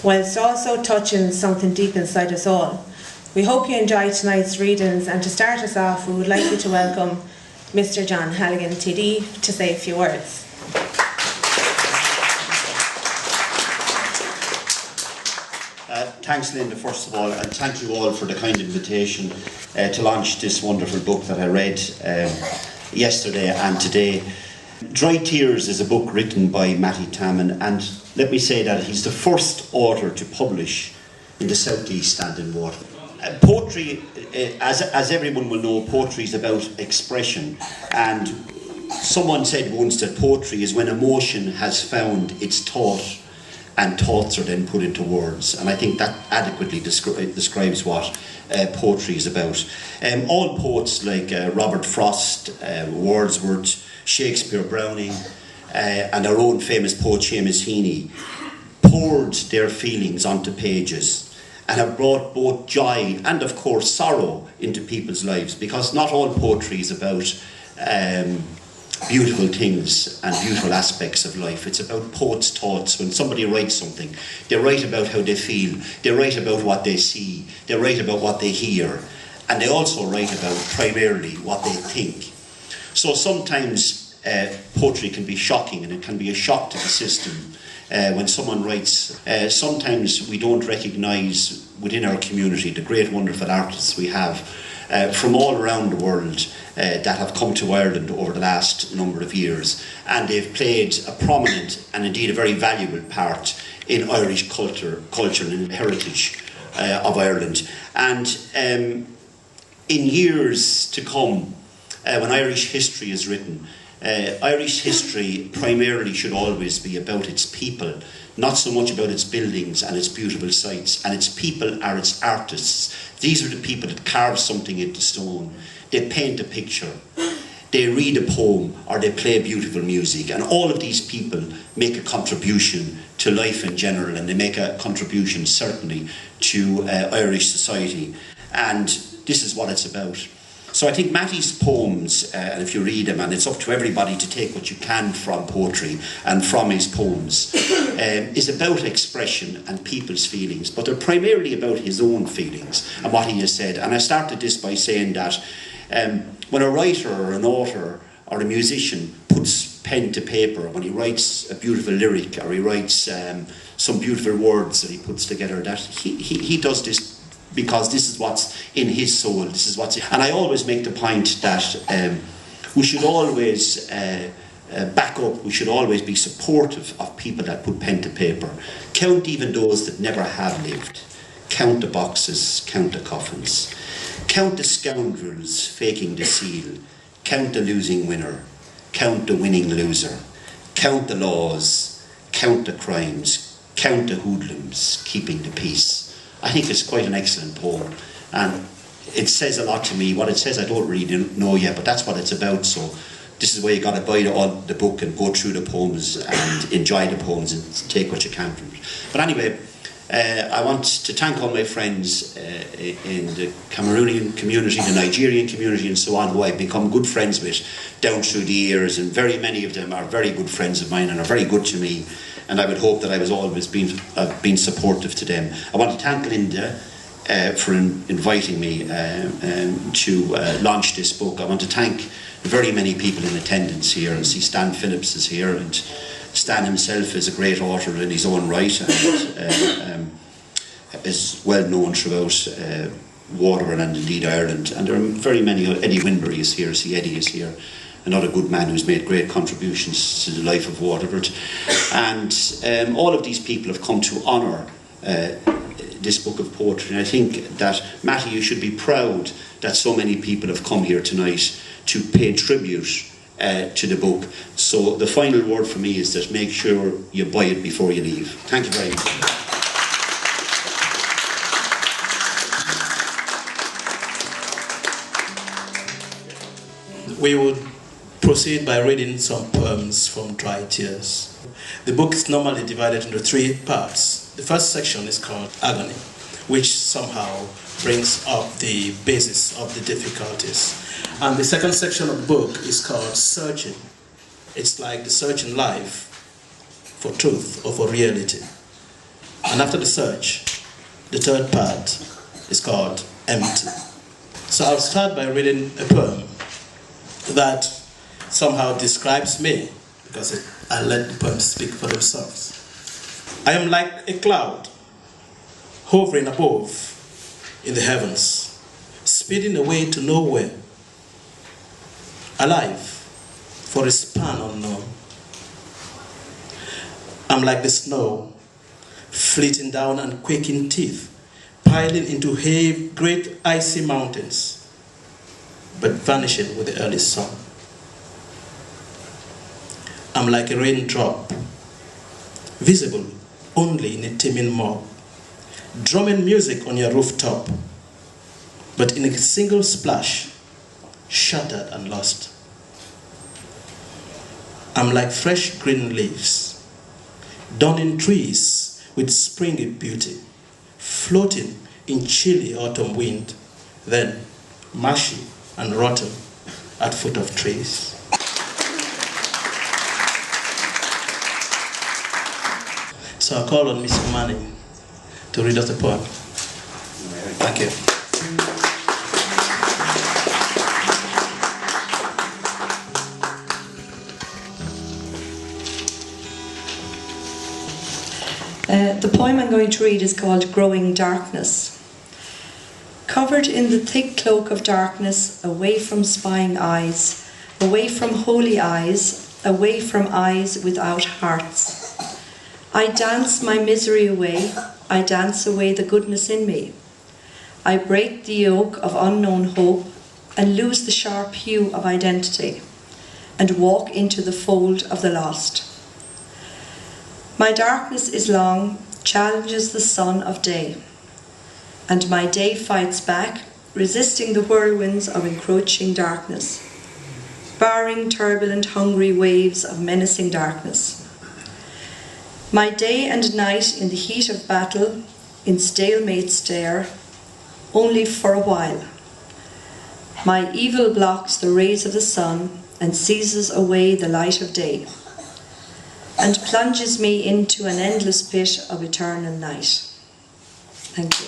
whilst also touching something deep inside us all. We hope you enjoyed tonight's readings, and to start us off, we would like you to welcome Mr. John Halligan, TD, to say a few words. Thanks, Linda, first of all, and thank you all for the kind invitation to launch this wonderful book that I read yesterday and today. Dry Tears is a book written by Matty Tamen, and let me say that he's the first author to publish in the southeast Standing Water. Poetry, as everyone will know, poetry is about expression, and someone said once that poetry is when emotion has found its thought and thoughts are then put into words, and I think that adequately describes what poetry is about. All poets like Robert Frost, Wordsworth, Shakespeare, Browning, and our own famous poet Seamus Heaney poured their feelings onto pages and have brought both joy and, of course, sorrow into people's lives, because not all poetry is about beautiful things and beautiful aspects of life. It's about poets' thoughts. When somebody writes something, they write about how they feel, they write about what they see, they write about what they hear, and they also write about primarily what they think. So sometimes poetry can be shocking, and it can be a shock to the system when someone writes. Sometimes we don't recognise within our community the great wonderful artists we have from all around the world that have come to Ireland over the last number of years, and they've played a prominent and indeed a very valuable part in Irish culture and heritage of Ireland. And in years to come, when Irish history is written, Irish history primarily should always be about its people, not so much about its buildings and its beautiful sites, and its people are its artists. These are the people that carve something into stone. They paint a picture, they read a poem, or they play beautiful music, and all of these people make a contribution to life in general, and they make a contribution certainly to Irish society, and this is what it's about. So I think Matty's poems, and if you read them, and it's up to everybody to take what you can from poetry and from his poems, is about expression and people's feelings, but they're primarily about his own feelings and what he has said. And I started this by saying that when a writer or an author or a musician puts pen to paper, when he writes a beautiful lyric, or he writes some beautiful words that he puts together, that he does this because this is what's in his soul, this is what's... And I always make the point that we should always back up, we should always be supportive of people that put pen to paper. Count even those that never have lived. Count the boxes, count the coffins. Count the scoundrels faking the seal. Count the losing winner. Count the winning loser. Count the laws. Count the crimes. Count the hoodlums keeping the peace. I think it's quite an excellent poem, and it says a lot to me. What it says I don't really know yet, but that's what it's about. So this is where you got to buy the book and go through the poems and enjoy the poems and take what you can from it. But anyway, I want to thank all my friends in the Cameroonian community, the Nigerian community and so on, who I've become good friends with down through the years, and very many of them are very good friends of mine and are very good to me, and I would hope that I was always been supportive to them. I want to thank Linda for inviting me to launch this book. I want to thank the very many people in attendance here. I see Stan Phillips is here, and Stan himself is a great author in his own right, and is well known throughout Waterford and indeed Ireland. And there are very many. Eddie Winbury is here. See, Eddie is here, another good man who's made great contributions to the life of Waterford. And all of these people have come to honour this book of poetry. And I think that, Matty, you should be proud that so many people have come here tonight to pay tribute to the book. So the final word for me is that make sure you buy it before you leave. Thank you very much. We would proceed by reading some poems from Dry Tears. The book is normally divided into three parts. The first section is called Agony, which somehow brings up the basis of the difficulties. And the second section of the book is called Searching. It's like the search in life for truth or for reality. And after the search, the third part is called empty. So I'll start by reading a poem that somehow describes me, because I let the poems speak for themselves. I am like a cloud hovering above in the heavens, speeding away to nowhere, alive for a span unknown. I'm like the snow, fleeting down and quaking teeth, piling into great icy mountains, but vanishing with the early sun. I'm like a raindrop, visible only in a teeming mob, drumming music on your rooftop, but in a single splash, shattered and lost. I'm like fresh green leaves, donning trees with springy beauty, floating in chilly autumn wind, then mushy and rotten at foot of trees. So I call on Miss Umani to read us the poem. Thank you. The poem I'm going to read is called Growing Darkness. Covered in the thick cloak of darkness, away from spying eyes, away from holy eyes, away from eyes without hearts. I dance my misery away, I dance away the goodness in me. I break the yoke of unknown hope and lose the sharp hue of identity and walk into the fold of the lost. My darkness is long, challenges the sun of day, and my day fights back, resisting the whirlwinds of encroaching darkness, barring turbulent, hungry waves of menacing darkness. My day and night in the heat of battle, in stalemate stare, only for a while. My evil blocks the rays of the sun and seizes away the light of day, and plunges me into an endless pit of eternal night. Thank you.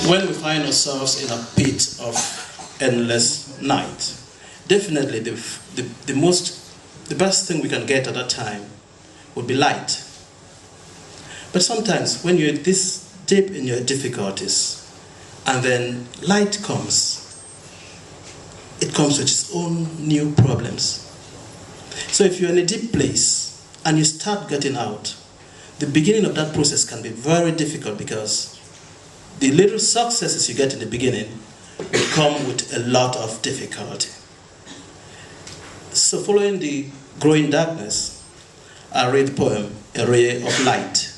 When we find ourselves in a pit of endless night, definitely the best thing we can get at that time would be light. But sometimes when you're this deep in your difficulties and then light comes, it comes with its own new problems. So if you're in a deep place and you start getting out, the beginning of that process can be very difficult, because the little successes you get in the beginning will come with a lot of difficulty. So following the growing darkness, I read the poem, A Ray of Light.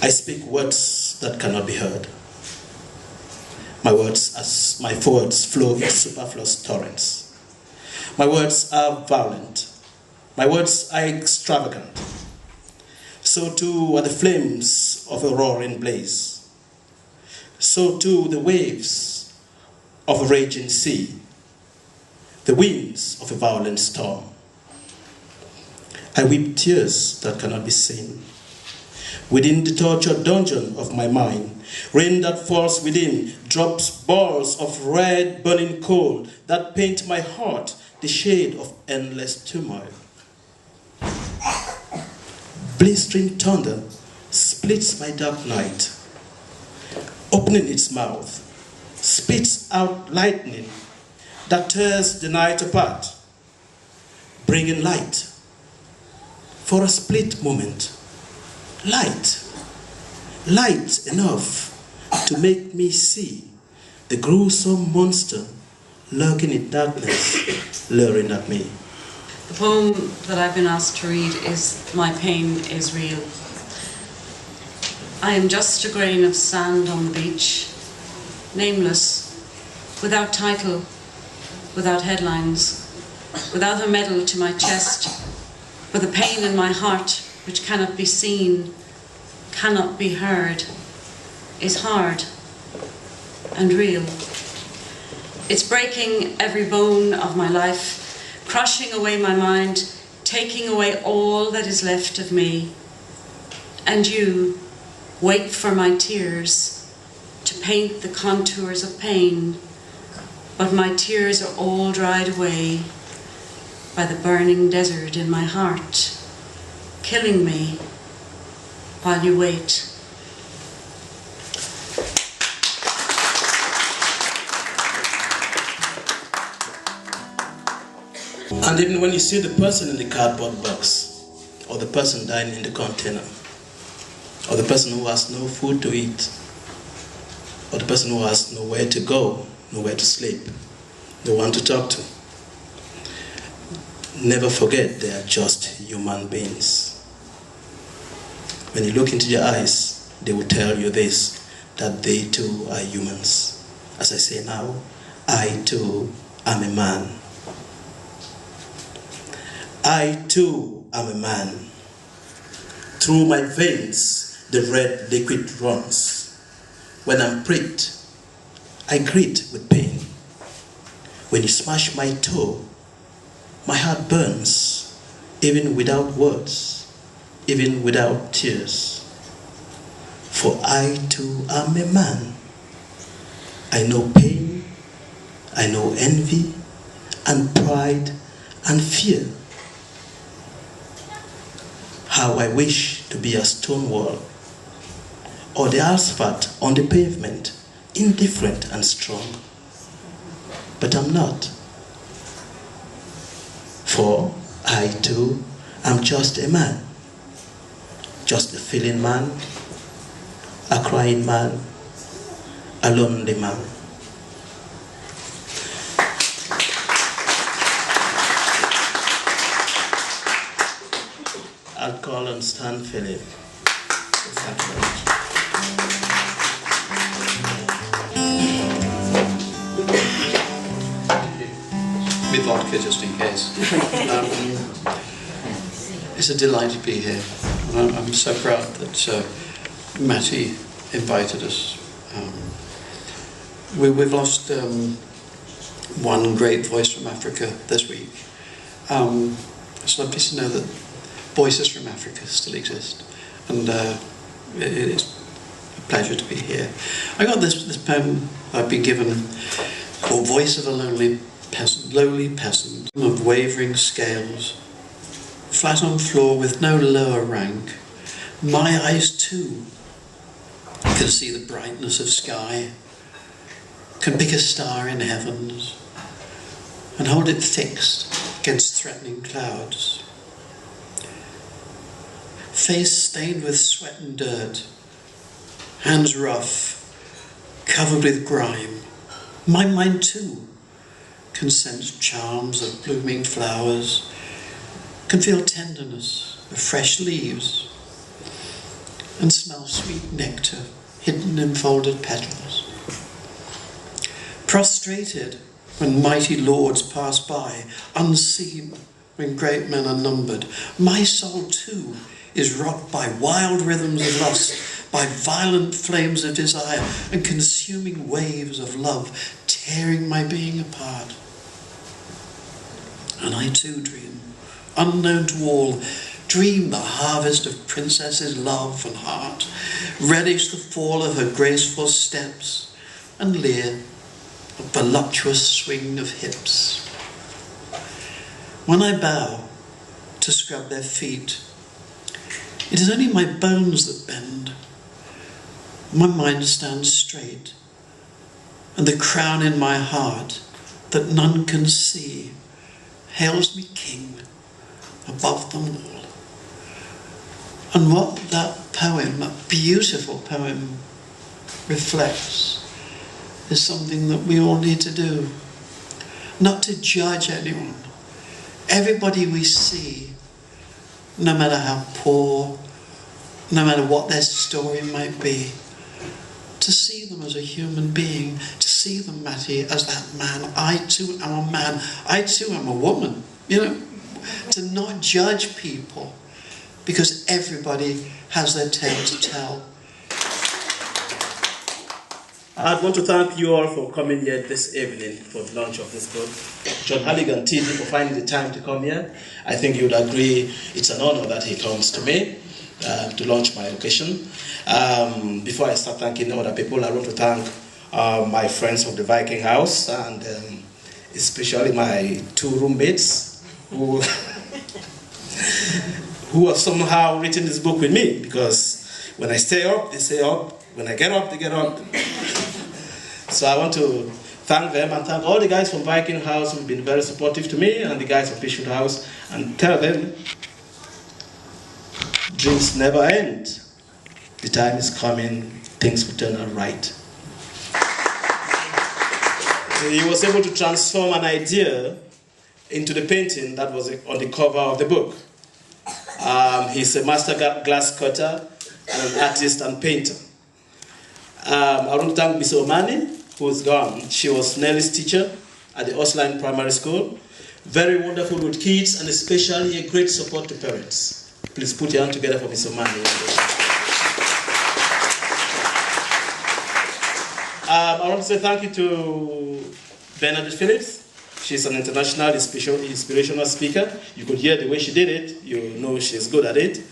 I speak words that cannot be heard. My words flow in superfluous torrents. My words are violent. My words are extravagant. So too are the flames of a roaring blaze. So too the waves of a raging sea, the winds of a violent storm. I weep tears that cannot be seen. Within the tortured dungeon of my mind, rain that falls within drops balls of red burning coal that paint my heart the shade of endless turmoil. Blistering thunder splits my dark night, opening its mouth, spits out lightning that tears the night apart, bringing light for a split moment. Light enough to make me see the gruesome monster lurking in darkness, luring at me. The poem that I've been asked to read is My Pain is Real. I am just a grain of sand on the beach, nameless, without title, without headlines, without a medal to my chest, with a pain in my heart which cannot be seen, cannot be heard, is hard and real. It's breaking every bone of my life, crushing away my mind, taking away all that is left of me. And you wait for my tears to paint the contours of pain, but my tears are all dried away by the burning desert in my heart, killing me while you wait. And even when you see the person in the cardboard box, or the person dying in the container, or the person who has no food to eat, or the person who has nowhere to go, nowhere to sleep, no one to talk to, never forget they are just human beings. When you look into their eyes, they will tell you this, that they too are humans. As I say now, I too am a man. I too am a man. Through my veins, the red liquid runs. When I'm pricked, I greet with pain. When you smash my toe, my heart burns, even without words, even without tears. For I too am a man. I know pain, I know envy, and pride, and fear. How I wish to be a stone wall, or the asphalt on the pavement, indifferent and strong. But I'm not. For I too am just a man. Just a feeling man, a crying man, a lonely man. I'll call on Stan Philip. Thank you very much. With vodka, just in case. It's a delight to be here. And I'm so proud that Matty invited us. We've lost one great voice from Africa this week. It's lovely to know that voices from Africa still exist, and it is a pleasure to be here. I got this poem I've been given called Voice of a Lowly Peasant of wavering scales, flat on floor with no lower rank. My eyes too can see the brightness of sky, can pick a star in heavens and hold it fixed against threatening clouds. Face stained with sweat and dirt, hands rough, covered with grime. My mind too can sense charms of blooming flowers, can feel tenderness of fresh leaves, and smell sweet nectar hidden in folded petals. Prostrated when mighty lords pass by, unseen when great men are numbered, my soul too is rocked by wild rhythms of lust, by violent flames of desire, and consuming waves of love, tearing my being apart. And I too dream, unknown to all, dream the harvest of princesses' love and heart, relish the fall of her graceful steps, and leer a voluptuous swing of hips. When I bow to scrub their feet, it is only my bones that bend. My mind stands straight, and the crown in my heart that none can see hails me king above them all. And what that poem, that beautiful poem, reflects is something that we all need to do. Not to judge anyone. Everybody we see, no matter how poor, no matter what their story might be, to see them as a human being, to see them, Matty, as that man. I too am a man. I too am a woman. You know, to not judge people because everybody has their tale to tell. I want to thank you all for coming here this evening for the launch of this book. John Halligan TD for finding the time to come here. I think you would agree it's an honor that he comes to me to launch my occasion. Before I start thanking other people, I want to thank my friends from the Viking House and especially my 2 roommates who have somehow written this book with me, because when I stay up, they stay up. When I get up, they get up. So I want to thank them and thank all the guys from Viking House who've been very supportive to me, and the guys from Fishwood House, and tell them dreams never end. The time is coming, things will turn out right. He was able to transform an idea into the painting that was on the cover of the book. He's a master glass cutter and an artist and painter. I want to thank Miss Omani, who's gone. She was Nelly's teacher at the Osline Primary School. Very wonderful with kids, and especially a great support to parents. Please put your hand together for Miss Omani. I want to say thank you to Bernadette Phillips. She's an international inspirational speaker. You could hear the way she did it. You know she's good at it.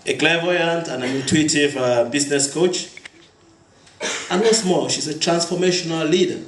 A clairvoyant and an intuitive business coach. And what's more, she's a transformational leader.